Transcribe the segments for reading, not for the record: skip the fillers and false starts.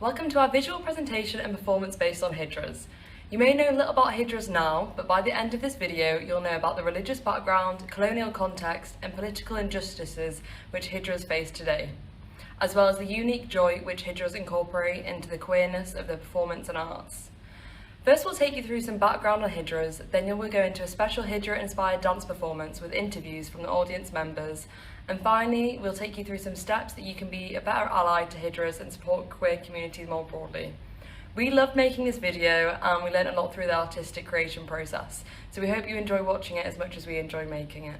Welcome to our visual presentation and performance based on Hijras. You may know little about Hijras now, but by the end of this video you'll know about the religious background, colonial context and political injustices which Hijras face today, as well as the unique joy which Hijras incorporate into the queerness of their performance and arts. First we'll take you through some background on Hijras, then we'll go into a special Hijra-inspired dance performance with interviews from the audience members, and finally we'll take you through some steps that you can be a better ally to Hijras and support queer communities more broadly. We loved making this video and we learned a lot through the artistic creation process, so we hope you enjoy watching it as much as we enjoy making it.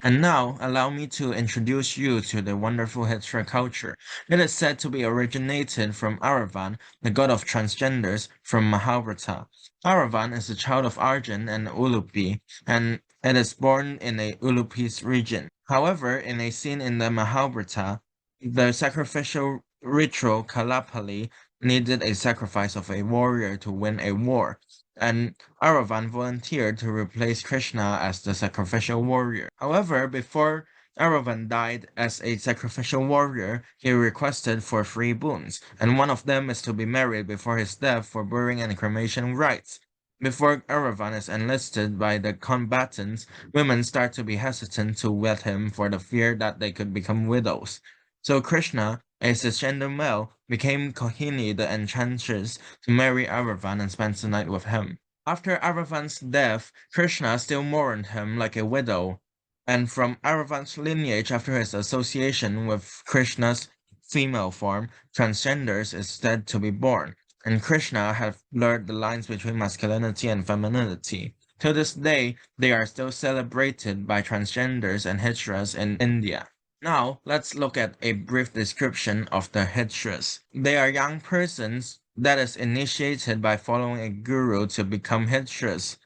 And now, allow me to introduce you to the wonderful Hijra culture. It is said to be originated from Aravan, the god of transgenders from Mahabharata. Aravan is a child of Arjun and Ulupi, and it is born in a Ulupi's region. However, in a scene in the Mahabharata, the sacrificial ritual Kalapali needed a sacrifice of a warrior to win a war, and Aravan volunteered to replace Krishna as the sacrificial warrior. However, before Aravan died as a sacrificial warrior, he requested for 3 boons, and one of them is to be married before his death for burying and cremation rites. Before Aravan is enlisted by the combatants, women start to be hesitant to wed him for the fear that they could become widows. So Krishna, a cisgender male, became Kohini the enchantress to marry Aravan and spend the night with him. After Aravan's death, Krishna still mourned him like a widow, and from Aravan's lineage after his association with Krishna's female form, transgenders is said to be born, and Krishna have blurred the lines between masculinity and femininity. To this day, they are still celebrated by transgenders and Hijras in India. Now, let's look at a brief description of the Hijras. They are young persons that is initiated by following a guru to become Hijras,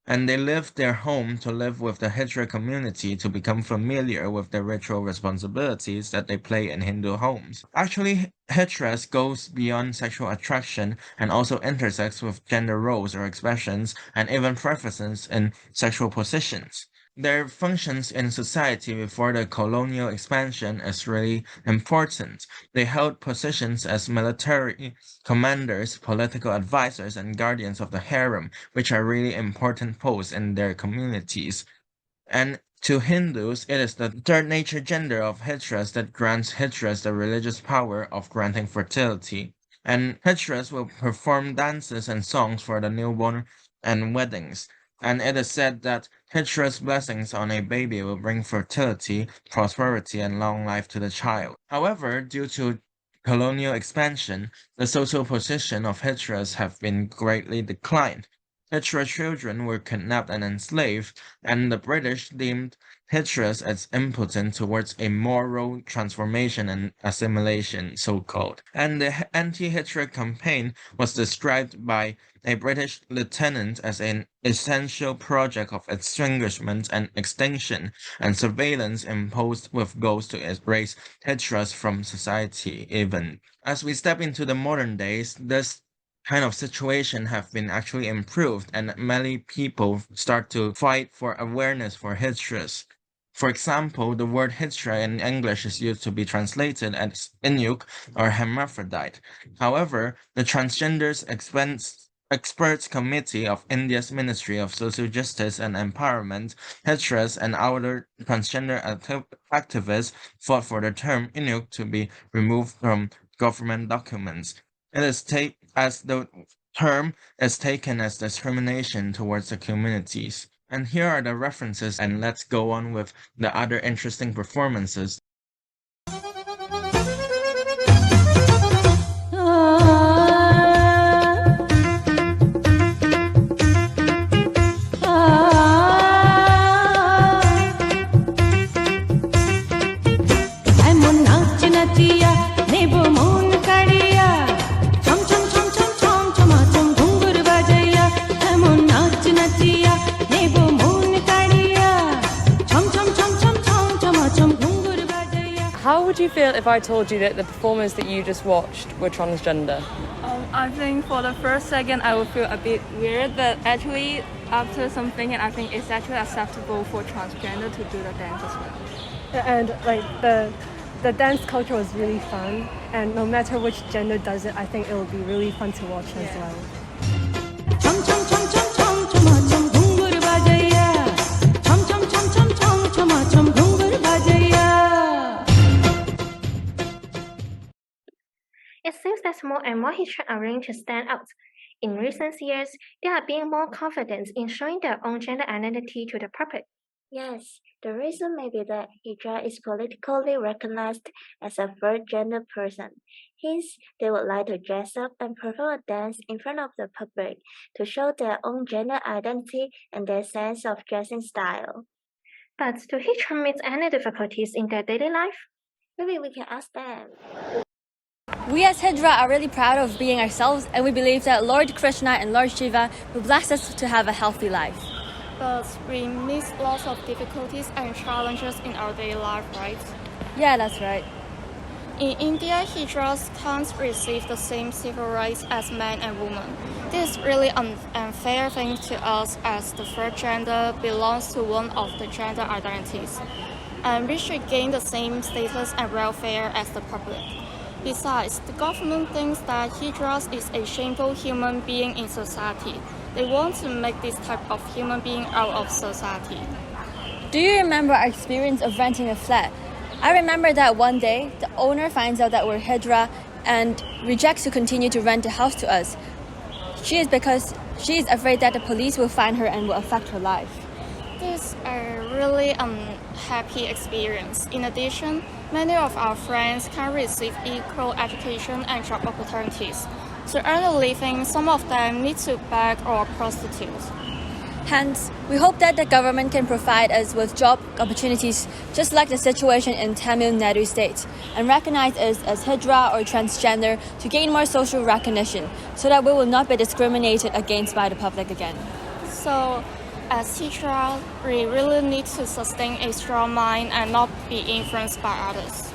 and they leave their home to live with the Hijra community to become familiar with the ritual responsibilities that they play in Hindu homes. Actually, Hijras goes beyond sexual attraction and also intersects with gender roles or expressions and even preferences in sexual positions. Their functions in society before the colonial expansion is really important. They held positions as military commanders, political advisors, and guardians of the harem, which are really important posts in their communities. And to Hindus, it is the third nature gender of Hijras that grants Hijras the religious power of granting fertility. And Hijras will perform dances and songs for the newborn and weddings. And it is said that Hijra's blessings on a baby will bring fertility, prosperity, and long life to the child. However, due to colonial expansion, the social position of Hijras have been greatly declined. Hijra children were kidnapped and enslaved, and the British deemed Hijras as impotent towards a moral transformation and assimilation, so-called. And the anti-Hijra campaign was described by a British lieutenant as an essential project of extinguishment and extinction, and surveillance imposed with goals to erase Hijras from society even. As we step into the modern days, this kind of situation have been actually improved, and many people start to fight for awareness for Hijras. For example, the word Hijra in English is used to be translated as Inuk or hermaphrodite. However, the Transgenders Experts Committee of India's Ministry of Social Justice and Empowerment, Hijras and other transgender activists fought for the term Inuk to be removed from government documents. It is as the term is taken as discrimination towards the communities. And here are the references, and let's go on with the other interesting performances. How would you feel if I told you that the performers that you just watched were transgender? I think for the first second I would feel a bit weird, but actually after some thinking I think it's actually acceptable for transgender to do the dance as well. And like the the dance culture was really fun, and no matter which gender does it, I think it will be really fun to watch as well. It seems that more and more Hijra are willing to stand out. In recent years, they are being more confident in showing their own gender identity to the public. Yes, the reason may be that Hijra is politically recognized as a third gender person. Hence, they would like to dress up and perform a dance in front of the public to show their own gender identity and their sense of dressing style. But do Hijra meet any difficulties in their daily life? Maybe we can ask them. We as Hijra are really proud of being ourselves, and we believe that Lord Krishna and Lord Shiva will bless us to have a healthy life. But we meet lots of difficulties and challenges in our daily life, right? Yeah, that's right. In India, Hijras can't receive the same civil rights as men and women. This is really an unfair thing to us, as the third gender belongs to one of the gender identities, and we should gain the same status and welfare as the public. Besides, the government thinks that Hijras is a shameful human being in society. They want to make this type of human being out of society. Do you remember our experience of renting a flat? I remember that one day, the owner finds out that we're Hijra and rejects to continue to rent the house to us. She is afraid that the police will find her and will affect her life. This is a really unhappy experience. In addition, many of our friends can receive equal education and job opportunities. To earn a living, some of them need to beg or prostitute. Hence, we hope that the government can provide us with job opportunities just like the situation in Tamil Nadu state, and recognize us as Hijra or transgender to gain more social recognition so that we will not be discriminated against by the public again. So, as Hijra, we really need to sustain a strong mind and not be influenced by others.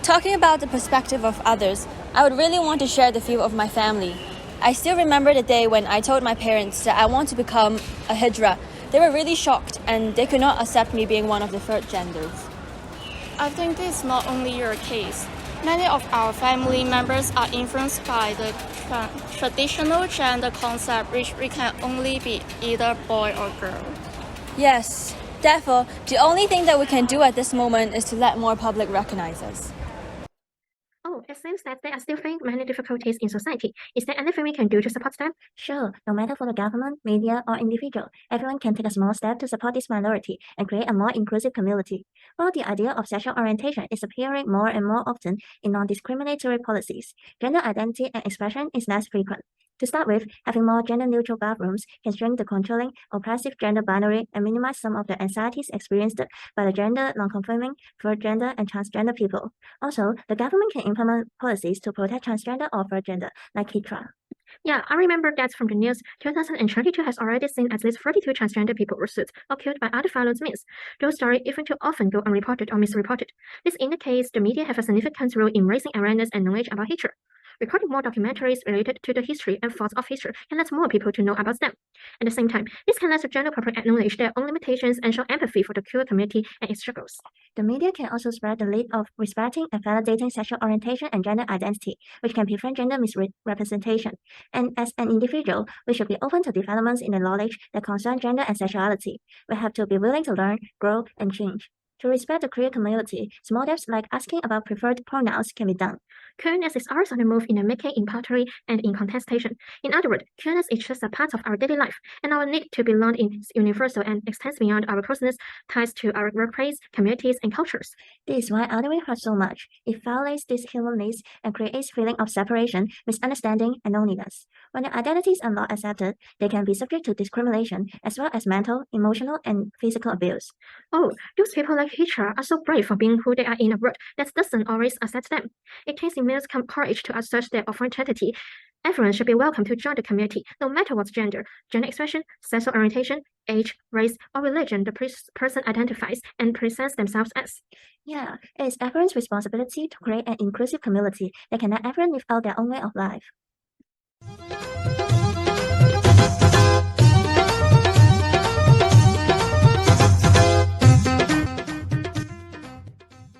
Talking about the perspective of others, I would really want to share the view of my family. I still remember the day when I told my parents that I want to become a Hijra. They were really shocked and they could not accept me being one of the third genders. I think this is not only your case. Many of our family members are influenced by the traditional gender concept, which we can only be either boy or girl. Yes, therefore, the only thing that we can do at this moment is to let more public recognize us. Oh, it seems that they are still facing many difficulties in society. Is there anything we can do to support them? Sure, no matter for the government, media, or individual, everyone can take a small step to support this minority and create a more inclusive community. While the idea of sexual orientation is appearing more and more often in non-discriminatory policies, gender identity and expression is less frequent. To start with, having more gender-neutral bathrooms can shrink the controlling, oppressive gender binary and minimize some of the anxieties experienced by the gender non-conforming, third gender, and transgender people. Also, the government can implement policies to protect transgender or third gender, like Hijra. Yeah, I remember that from the news. 2022 has already seen at least 32 transgender people were sued or killed by other violent means. Those stories even too often go unreported or misreported. This indicates the media have a significant role in raising awareness and knowledge about Hijra. Recording more documentaries related to the history and thoughts of Hijra can let more people to know about them. At the same time, this can let the general public acknowledge their own limitations and show empathy for the queer community and its struggles. The media can also spread the lead of respecting and validating sexual orientation and gender identity, which can prevent gender misrepresentation. And as an individual, we should be open to developments in the knowledge that concern gender and sexuality. We have to be willing to learn, grow, and change. To respect the queer community, small steps like asking about preferred pronouns can be done. Queerness is always on the move in the making, in pottery, and in contestation. In other words, queerness is just a part of our daily life, and our need to be learned is universal and extends beyond our closeness ties to our workplace, communities, and cultures. This is why othering hurts so much. It violates these human needs and creates feeling of separation, misunderstanding, and loneliness. When the identities are not accepted, they can be subject to discrimination, as well as mental, emotional, and physical abuse. Oh, those people like Hijra are so brave for being who they are in a world that doesn't always accept them. It takes immense courage to assert their authenticity. Everyone should be welcome to join the community, no matter what gender expression, sexual orientation, age, race, or religion the person identifies and presents themselves as. Yeah, it is everyone's responsibility to create an inclusive community that can let everyone live out their own way of life.